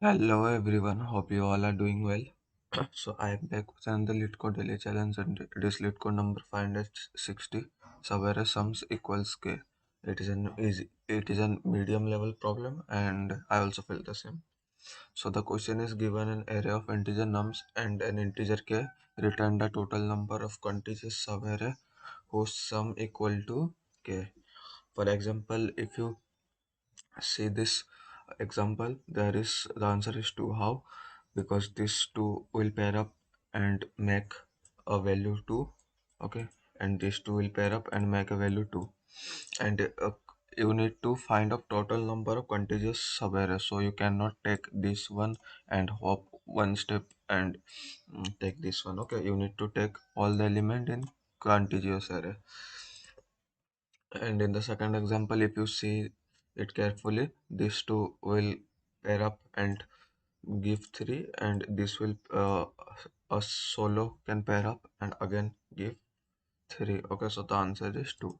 Hello everyone, hope you all are doing well. So I am back with another Leetcode Daily Challenge and it is Leetcode number 560. Subarray Sums Equals K. It is a medium level problem and I also feel the same. So the question is given an array of integer nums and an integer k. Return the total number of contiguous subarray whose sum equal to k. For example, if you see this example, there is the answer is 2. How? Because these two will pair up and make a value 2. Okay, and these two will pair up and make a value 2, and you need to find a total number of contiguous subarrays. So you cannot take this one and hop one step and take this one. Okay, you need to take all the element in contiguous array. And in the second example, if you see it carefully, these two will pair up and give 3, and this will a solo can pair up and again give 3. Okay, so the answer is 2.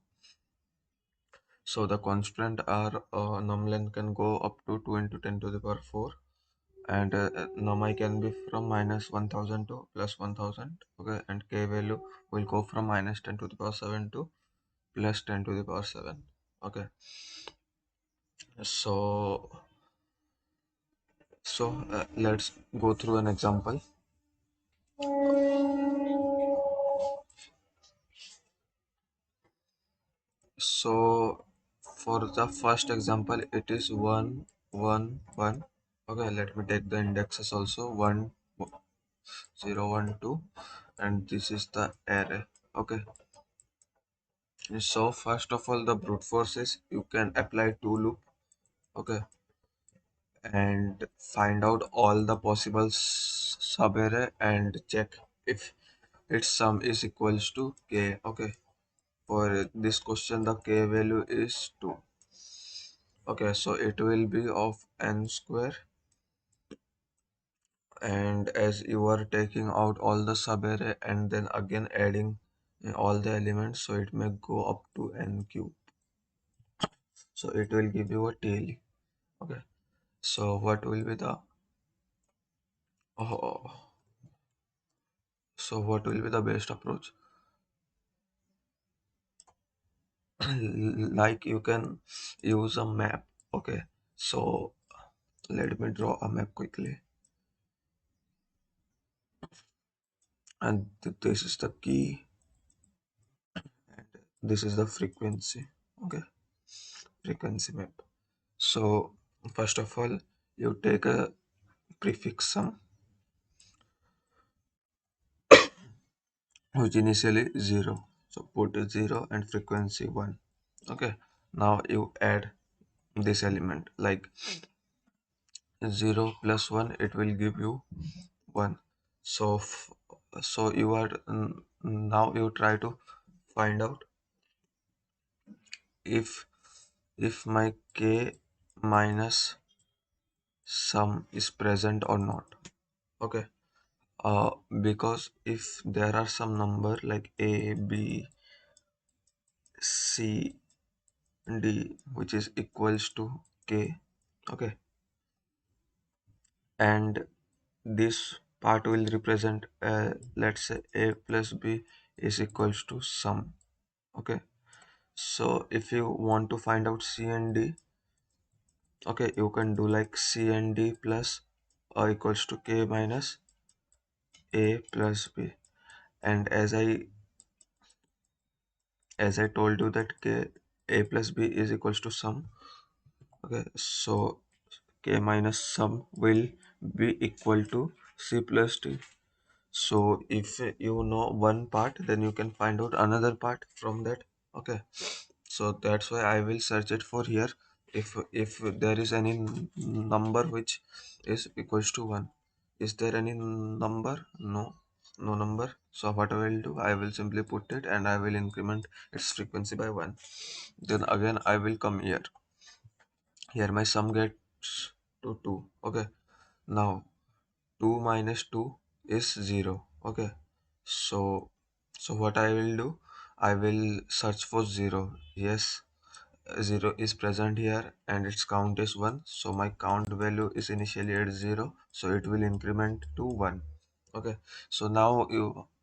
So the constant are num length can go up to 2 into 10 to the power 4, and num I can be from minus 1000 to plus 1000. Okay, and k value will go from minus 10 to the power 7 to plus 10 to the power 7. Okay, so let's go through an example. So for the first example, it is 1 1 1. Okay, let me take the indexes also. 1 0 1 2, and this is the array. Okay, so first of all, the brute force is you can apply to loop. Okay, and find out all the possible subarray and check if its sum is equals to k. Okay, for this question the k value is 2. Okay, so it will be of n square, and as you are taking out all the subarray and then again adding all the elements, so it may go up to n cube. So it will give you a tail. Okay, so what will be the oh, so what will be the best approach? Like you can use a map. Okay, so let me draw a map quickly, and this is the key and this is the frequency. Okay, frequency map. So first of all, you take a prefix sum which initially 0. So put a 0 and frequency 1. Okay, now you add this element like 0 plus 1, it will give you 1. So so you are now you try to find out if my k minus sum is present or not. Okay, because if there are some number like a b c d which is equals to k. Okay, and this part will represent let's say a plus b is equals to sum. Okay, so if you want to find out c and d, okay, you can do like c and d plus equals to k minus a plus b. And as I told you that k a plus b is equals to sum. Okay, so k minus sum will be equal to c plus d. So if you know one part, then you can find out another part from that. Okay, so that's why I will search it for here. If there is any number which is equals to 1. Is there any number? No, no number. So what I will do, I will simply put it and I will increment its frequency by 1. Then again I will come here. Here my sum gets to 2. Okay, now 2 minus 2 is 0. Okay, so what I will do, I will search for 0. Yes, 0 is present here and its count is 1, so my count value is initially at 0, so it will increment to 1. Okay, so now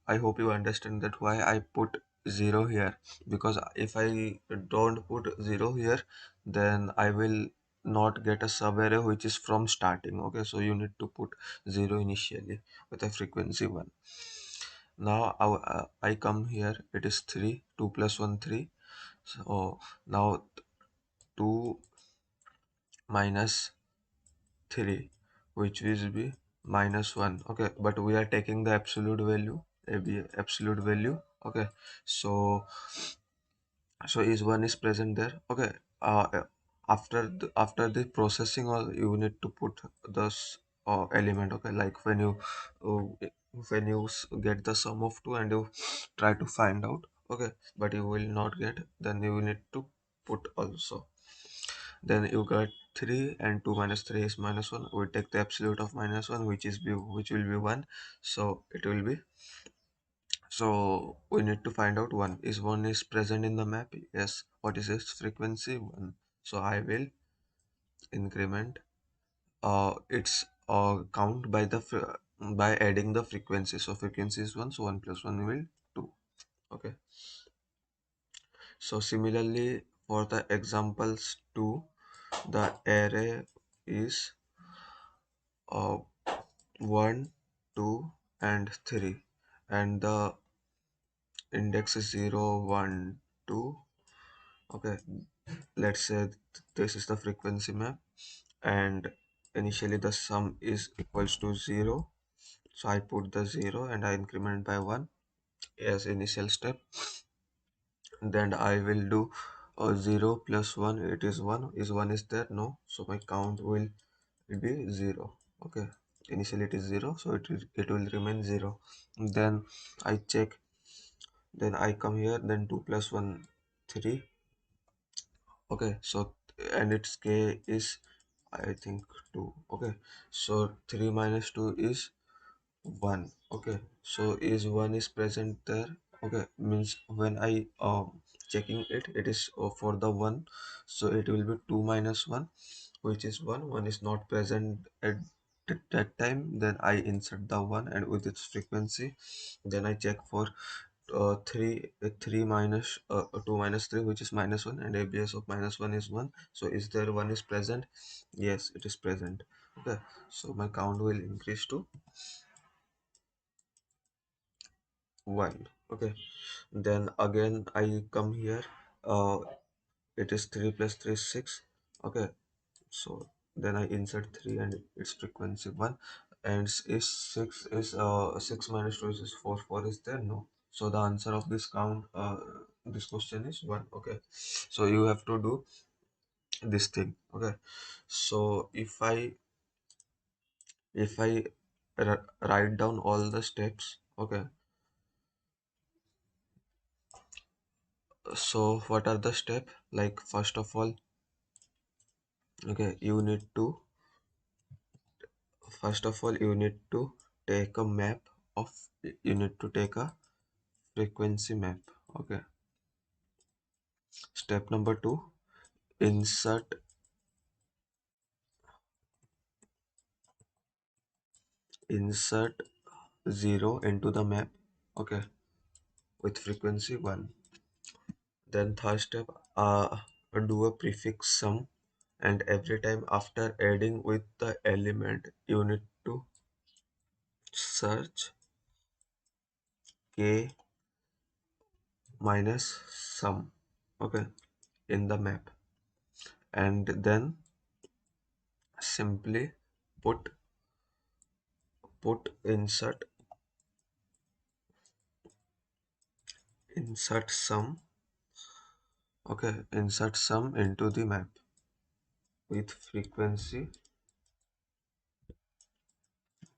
I hope you understand that why I put 0 here, because if I don't put 0 here, then I will not get a subarray which is from starting. Okay, so you need to put 0 initially with a frequency 1. Now I come here, it is 3, 2 plus 1 3. So now 2 minus 3, which will be minus 1. Okay, but we are taking the absolute value, absolute value. Okay, so is 1 is present there. Okay, after the processing, or you need to put this element. Okay, like when you get the sum of 2 and you try to find out. Okay, but you will not get, then you will need to put also. Then you got 3 and 2 minus 3 is minus 1. We take the absolute of minus 1, which will be 1. So it will be, so we need to find out 1 is present in the map. Yes. What is its frequency? 1. So I will increment its count by by adding the frequency. So frequency is 1, so 1 plus 1 will 2. Okay. So similarly for the examples 2, the array is uh, 1, 2 and 3, and the index is 0, 1, 2. Okay, let's say this is the frequency map, and initially the sum is equals to 0, so I put the 0 and I increment by 1 as initial step. Then I will do 0 plus 1, it is 1. Is 1 is there? No, so my count will be 0. Okay, initially it is 0, so it will remain 0. Then I check, then I come here, then 2 plus 1 3. Okay, so and its k is, I think, 2. Okay, so 3 minus 2 is 1. Okay, so is 1 is present there. Okay, means when I checking it, it is for the 1, so it will be 2 minus 1, which is 1. 1 is not present at that time, then I insert the 1 and with its frequency. Then I check for 3 minus 2 minus 3, which is minus 1, and abs of minus 1 is 1. So is there 1 is present? Yes, it is present. Okay, so my count will increase to 1. Okay, then again I come here, uh it is 3 plus 3 is 6. Okay, so then I insert 3 and its frequency 1. And is 6 is 6 minus 2 is 4. 4 is there? No. So the answer of this this question is 1. Okay, so you have to do this thing. Okay, so if I write down all the steps. Okay, so what are the steps? Like, first of all, okay, you need to take a map of, you need to take a frequency map. Okay, step number 2, insert insert 0 into the map. Okay, with frequency 1. Then third step, do a prefix sum, and every time after adding with the element, you need to search k minus sum. Okay, in the map, and then simply put insert sum. Okay, insert sum into the map with frequency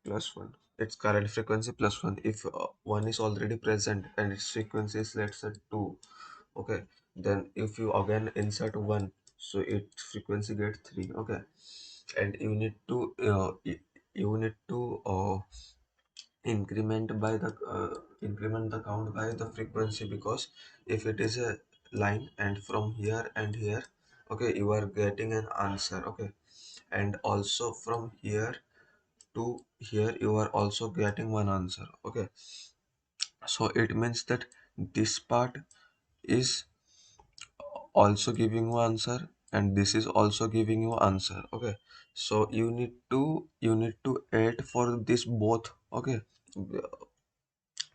plus 1. Its current frequency plus 1. If 1 is already present and its frequency is, let's say, 2. Okay, then if you again insert 1, so its frequency gets 3. Okay, and you need to increment the count by the frequency, because if it is a line, and from here and here, okay, you are getting an answer, okay, and also from here to here you are also getting one answer, okay. So it means that this part is also giving you answer, and this is also giving you answer, okay. So you need to add for this both, okay.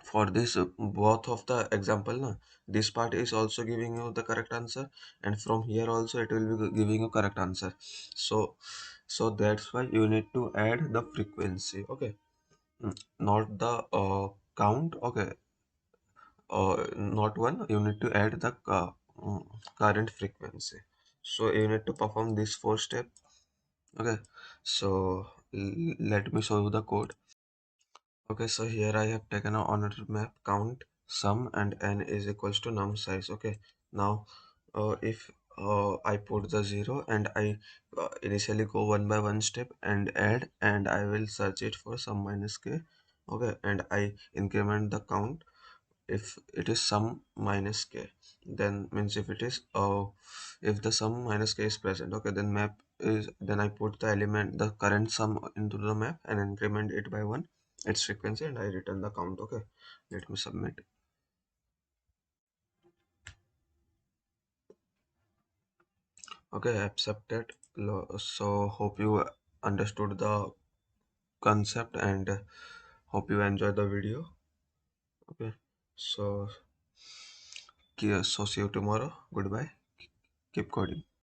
For this both of the example na, this part is also giving you the correct answer, and from here also it will be giving you correct answer. So that's why you need to add the frequency, okay. Not the count, okay. Not one, you need to add the mm, current frequency. So you need to perform this four step, okay. So let me show you the code. Okay, so here I have taken a ordered map count sum and n is equals to num size, okay. Now if I put the 0 and I initially go one by one step and add, and I will search it for sum minus k, okay, and I increment the count. If it is sum minus k, then means if the sum minus k is present, okay, then map is, then I put the element, the current sum into the map and increment it by one its frequency, and I return the count, okay. Let me submit. Okay, accepted. So hope you understood the concept, and hope you enjoy the video, okay. So so see you tomorrow. Goodbye. Keep coding.